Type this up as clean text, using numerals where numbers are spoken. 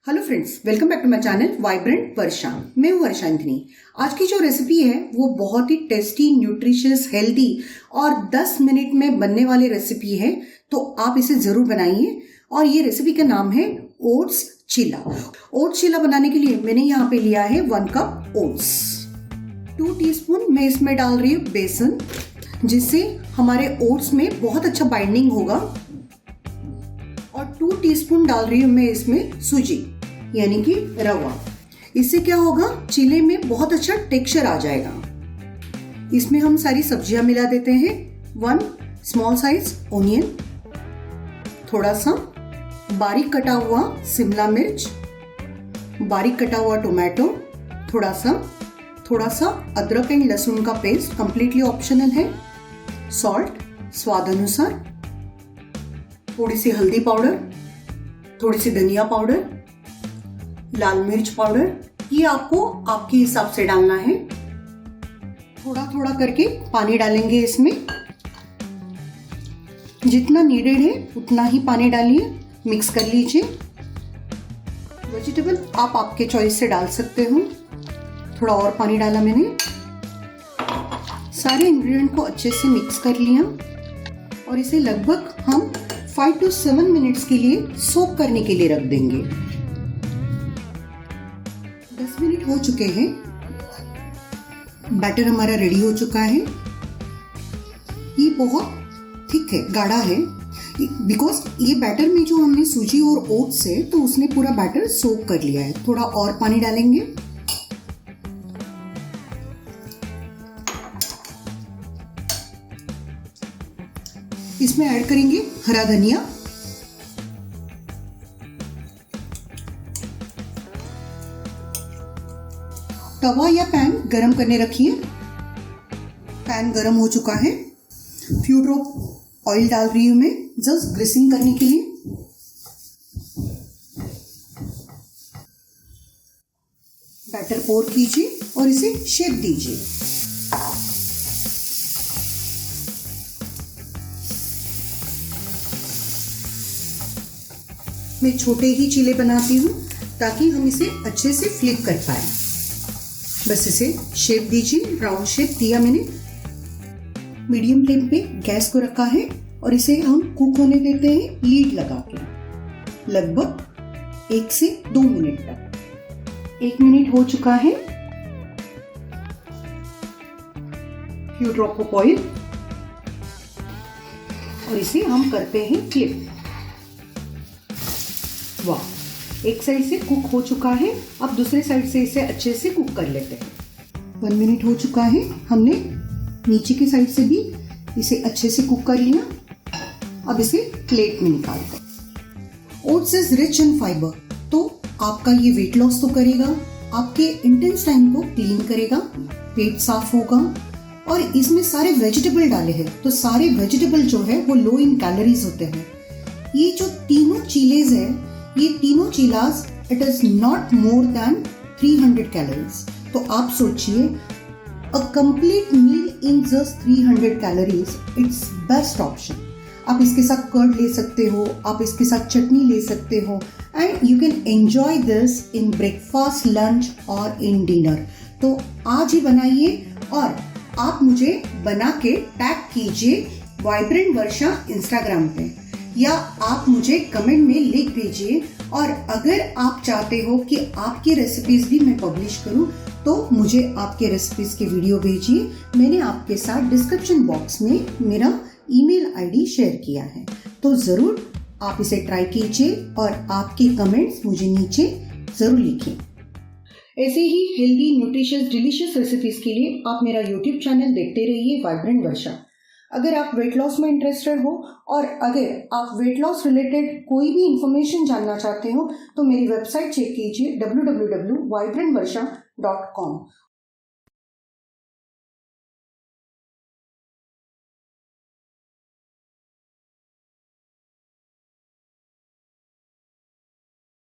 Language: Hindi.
Hello friends, welcome back to my channel vibrant Varsha. मैं हूँ वर्षा एंथनी। आज की जो रेसिपी है वो बहुत ही टेस्टी, न्यूट्रिशियस, हेल्दी और 10 मिनट में बनने वाली रेसिपी है, तो आप इसे ज़रूर बनाइए। और ये रेसिपी का नाम है ओट्स चीला। ओट्स चीला बनाने के लिए मैंने यहाँ पे लिया है 1 कप ओट्स। 2 टीस्पून मैं इसमें डाल रही हूँ बेसन, जिससे हमारे ओट्स में बहुत अच्छा बाइंडिंग होगा। और 2 टीस्पून डाल रही हूँ मैं इसमें सूजी यानी कि रवा। इससे क्या होगा, चीले में बहुत अच्छा टेक्सचर आ जाएगा। इसमें हम सारी सब्जियां मिला देते हैं। 1 स्मॉल साइज ओनियन, थोड़ा सा बारीक कटा हुआ शिमला मिर्च, बारीक कटा हुआ टोमेटो, थोड़ा सा अदरक एंड लहसुन का पेस्ट, कंप्लीटली ऑप्शनल है। सॉल्ट स्वाद अनुसार, थोड़ी सी हल्दी पाउडर, थोड़ी सी धनिया पाउडर, लाल मिर्च पाउडर, ये आपको आपके हिसाब से डालना है। थोड़ा थोड़ा करके पानी डालेंगे इसमें, जितना नीडेड है उतना ही पानी डालिए। मिक्स कर लीजिए। वेजिटेबल आप आपके चॉइस से डाल सकते हो। थोड़ा और पानी डाला मैंने। सारे इंग्रेडिएंट को अच्छे से मिक्स कर लिया और इसे लगभग हम 5 to 7 मिनट्स के लिए सोक करने के लिए रख देंगे। 10 मिनट हो चुके हैं। बैटर हमारा रेडी हो चुका है। ये बहुत थिक है, गाढ़ा है, बिकॉज ये बैटर में जो हमने सूजी और ओट्स है तो उसने पूरा बैटर सोक कर लिया है। थोड़ा और पानी डालेंगे। इसमें ऐड करेंगे हरा धनिया, तवा या पैन गरम करने रखिए। पैन गरम हो चुका है। फ्यू ड्रॉप ऑयल डाल रही हूं मैं, जस्ट ग्रीसिंग करने के लिए। बैटर पोर कीजिए और इसे शेप दीजिए। मैं छोटे ही चीले बनाती हूँ ताकि हम इसे अच्छे से फ्लिप कर पाए। बस इसे शेप दीजिए। राउंड शेप दिया मैंने। मीडियम फ्लेम पे गैस को रखा है और इसे हम कुक होने देते हैं लीड लगा के, लगभग 1 से 2 मिनट तक। 1 मिनट हो चुका है। फ्यू ड्रॉप ऑफ ऑयल और इसे हम करते हैं फ्लिप। वाह, एक साइड से कुक हो चुका है। अब दूसरे साइड से इसे अच्छे से कुक कर लेते हैं। 1 मिनट हो चुका है। हमने नीचे की साइड से भी इसे अच्छे से कुक कर लिया। अब इसे प्लेट में निकालते हैं। Oats is rich in fibre, तो आपका ये वेट लॉस तो करेगा, आपके इंटेस्टाइन को क्लीन करेगा, पेट साफ होगा। और इसमें सारे वेजिटेबल डाले हैं, तो सारे वेजिटेबल जो है वो लो इन कैलोरीज होते हैं। ये जो तीनों चीलेज है, ये तीनों चीलास, it is not more than 300 calories. तो आप सोचिए, a complete meal in just 300 calories, it's best option. आप इसके साथ कर्ड ले सकते हो, आप इसके साथ चटनी ले सकते हो, and you can enjoy this in breakfast, lunch और इन डिनर। तो आज ही बनाइए और आप मुझे बना के टैग कीजिए वाइब्रेंट वर्षा इंस्टाग्राम पे, या आप मुझे कमेंट में लिख भेजिए। और अगर आप चाहते हो कि आपकी रेसिपीज भी मैं पब्लिश करूं, तो मुझे आपके रेसिपीज के वीडियो भेजिए। मैंने आपके साथ डिस्क्रिप्शन बॉक्स में मेरा ईमेल आईडी शेयर किया है, तो ज़रूर आप इसे ट्राई कीजिए और आपके कमेंट्स मुझे नीचे ज़रूर लिखें। ऐसे ही हेल्दी, न्यूट्रिशियस, डिलीशियस रेसिपीज के लिए आप मेरा यूट्यूब चैनल देखते रहिए, वाइब्रेंट वर्षा। अगर आप वेट लॉस में इंटरेस्टेड हो और अगर आप वेट लॉस रिलेटेड कोई भी इंफॉर्मेशन जानना चाहते हो, तो मेरी वेबसाइट चेक कीजिए www.vibrantvarsha.com।